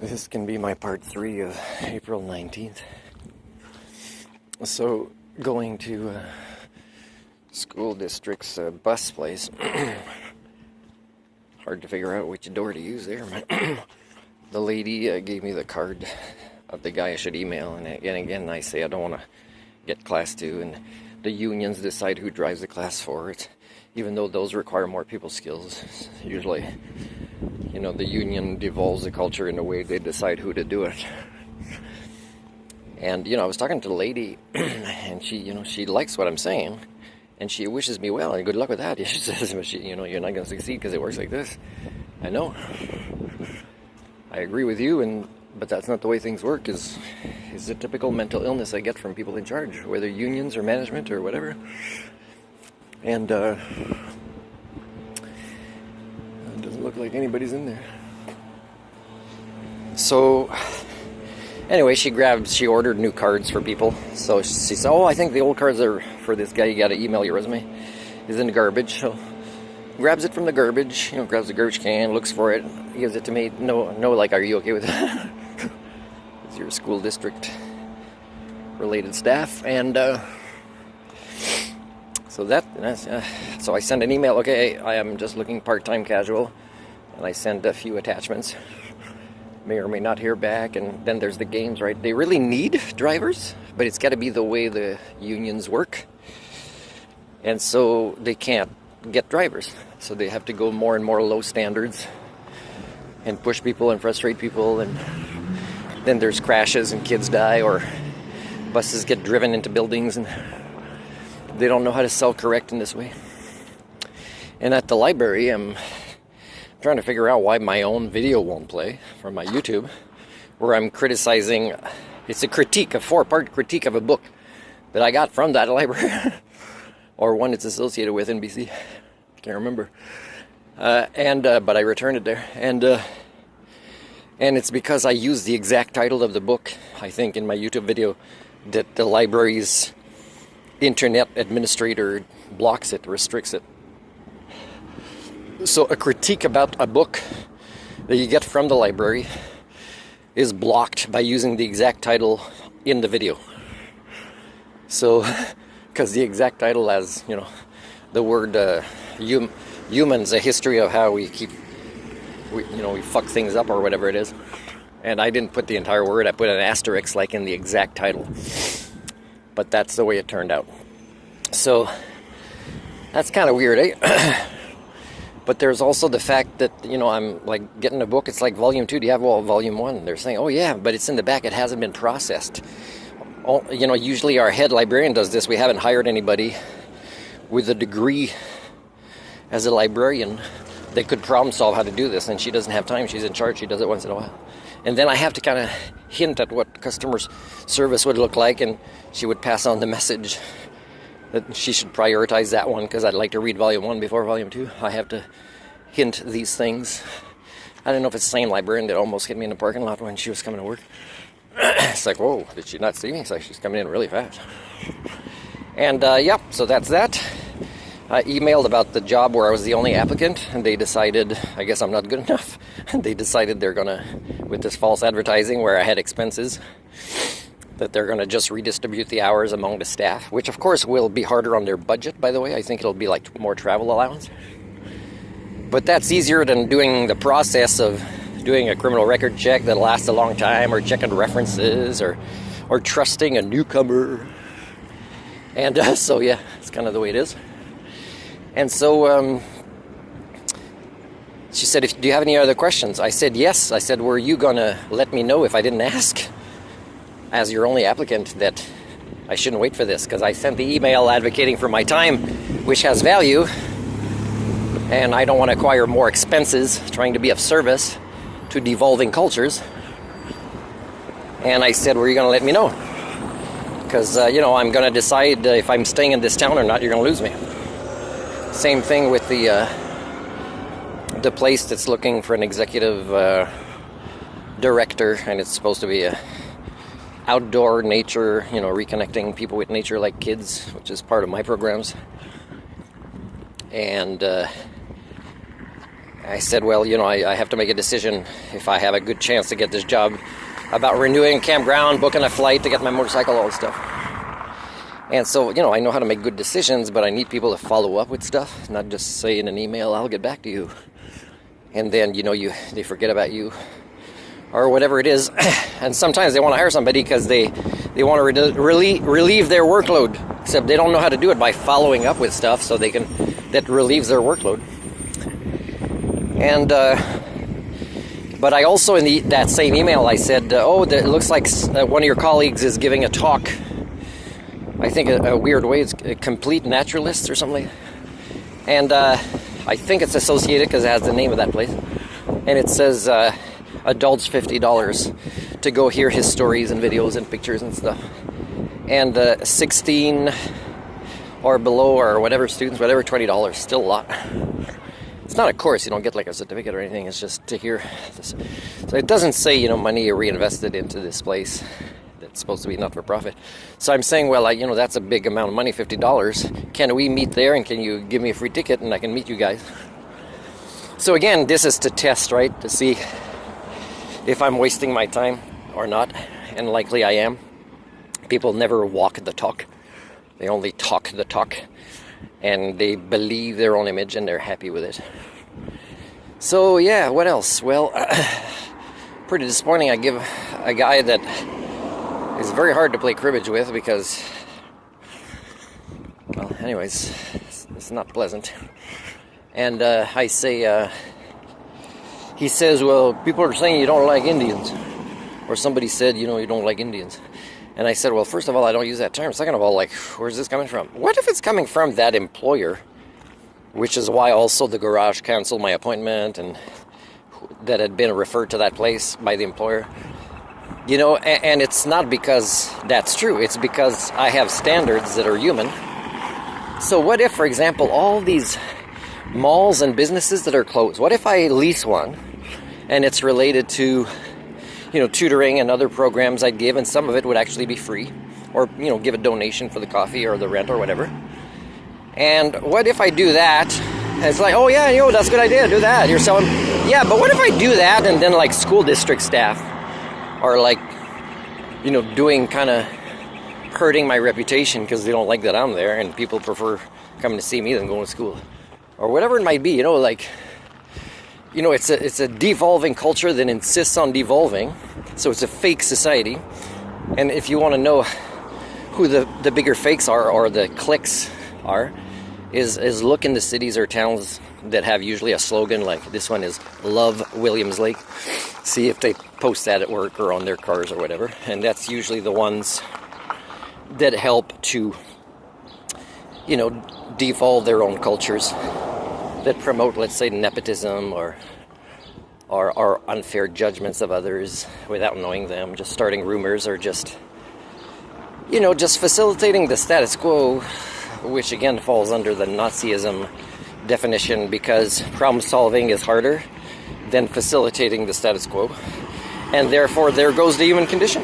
This can be my part 3 of April 19th. So, going to school district's bus place. Hard to figure out which door to use there. The lady gave me the card of the guy I should email, and again I say I don't want to get class 2, and the unions decide who drives the class 4. It's, even though those require more people skills, usually, you know, the union devolves the culture in a way they decide who to do it. And, you know, I was talking to the lady, and she, you know, she likes what I'm saying, and she wishes me well, and good luck with that. She says, you know, you're not going to succeed because it works like this. I know. I agree with you, but that's not the way things work, is the typical mental illness I get from people in charge, whether unions or management or whatever. And, it doesn't look like anybody's in there. So, anyway, she ordered new cards for people. So she said, oh, I think the old cards are for this guy. You got to email your resume. He's in the garbage. So grabs it from the garbage, you know, grabs the garbage can, looks for it, gives it to me. No, like, are you okay with it? It's your school district related staff. And so so I send an email. Okay, I am just looking part-time casual, and I send a few attachments. May or may not hear back. And then there's the games, right? They really need drivers, but it's got to be the way the unions work, and so they can't get drivers. So they have to go more and more low standards and push people and frustrate people, and then there's crashes and kids die, or buses get driven into buildings, and they don't know how to self-correct in this way. And at the library, I'm trying to figure out why my own video won't play from my YouTube, where I'm criticizing. It's a critique, a 4-part critique of a book that I got from that library, or one it's associated with in BC. Can't remember. But I returned it there, and it's because I used the exact title of the book, I think, in my YouTube video, that the library's internet administrator blocks it, restricts it. So a critique about a book that you get from the library is blocked by using the exact title in the video. So, because the exact title has, you know, the word humans, a history of how we fuck things up or whatever it is. And I didn't put the entire word, I put an asterisk like in the exact title. But that's the way it turned out. So, that's kind of weird, eh? But there's also the fact that, you know, I'm like getting a book, it's like volume 2, do you have volume 1? They're saying, oh yeah, but it's in the back, it hasn't been processed. Oh, you know, usually our head librarian does this. We haven't hired anybody with a degree as a librarian that could problem solve how to do this, and she doesn't have time. She's in charge, she does it once in a while. And then I have to kind of hint at what customer service would look like, and she would pass on the message that she should prioritize that one because I'd like to read volume 1 before volume 2. I have to hint these things. I don't know if it's the same librarian that almost hit me in the parking lot when she was coming to work. It's like, whoa, did she not see me? It's like she's coming in really fast. And so that's that. I emailed about the job where I was the only applicant, and they decided, I guess I'm not good enough. They decided they're gonna, with this false advertising where I had expenses, that they're gonna just redistribute the hours among the staff, which of course will be harder on their budget, by the way. I think it'll be like more travel allowance. But that's easier than doing the process of doing a criminal record check that lasts a long time, or checking references, or trusting a newcomer. And so yeah, it's kind of the way it is. And so she said, do you have any other questions? I said yes. I said, were you gonna let me know if I didn't ask, as your only applicant, that I shouldn't wait for this? Because I sent the email advocating for my time, which has value, and I don't want to acquire more expenses trying to be of service to devolving cultures. And I said, were you going to let me know? Because, you know, I'm going to decide if I'm staying in this town or not. You're going to lose me. Same thing with the place that's looking for an executive director, and it's supposed to be a outdoor nature, you know, reconnecting people with nature like kids, which is part of my programs. And I said, well, I have to make a decision if I have a good chance to get this job about renewing campground, booking a flight to get my motorcycle, all this stuff. And so, I know how to make good decisions, but I need people to follow up with stuff, not just say in an email, I'll get back to you. And then, they forget about you or whatever it is. And sometimes they want to hire somebody because they want to relieve their workload, except they don't know how to do it by following up with stuff so that relieves their workload. And, but I also, in that same email, I said, it looks like one of your colleagues is giving a talk. I think a weird way, it's a complete naturalist or something. And I think it's associated because it has the name of that place. And it says adults $50 to go hear his stories and videos and pictures and stuff. And 16 or below or whatever students, whatever, $20, still a lot. It's not a course, you don't get like a certificate or anything, it's just to hear this. So it doesn't say, money reinvested into this place that's supposed to be not-for-profit. So I'm saying, well, that's a big amount of money, $50. Can we meet there, and can you give me a free ticket and I can meet you guys? So again, this is to test, right, to see if I'm wasting my time or not, and likely I am. People never walk the talk, they only talk the talk. And they believe their own image and they're happy with it. So yeah, what else? Well, pretty disappointing. I give a guy that is very hard to play cribbage with because, well, anyways, it's not pleasant. And I say, he says, well, people are saying you don't like Indians. Or somebody said, you don't like Indians. And I said, well, first of all, I don't use that term. Second of all, where's this coming from? What if it's coming from that employer? Which is why also the garage canceled my appointment and that had been referred to that place by the employer. And it's not because that's true. It's because I have standards that are human. So what if, for example, all these malls and businesses that are closed, what if I lease one and it's related to tutoring and other programs I'd give, and some of it would actually be free, or, give a donation for the coffee or the rent or whatever. And what if I do that, and it's like, oh yeah, that's a good idea, do that, you're selling, yeah, but what if I do that, and then school district staff are doing kind of hurting my reputation because they don't like that I'm there, and people prefer coming to see me than going to school, or whatever it might be, it's a devolving culture that insists on devolving. So it's a fake society. And if you want to know who the bigger fakes are, or the cliques are, is look in the cities or towns that have usually a slogan like this one is Love Williams Lake. See if they post that at work or on their cars or whatever. And that's usually the ones that help to, devolve their own cultures, that promote, let's say, nepotism or unfair judgments of others without knowing them, just starting rumors, or just facilitating the status quo, which again falls under the Nazism definition, because problem solving is harder than facilitating the status quo, and therefore there goes the human condition.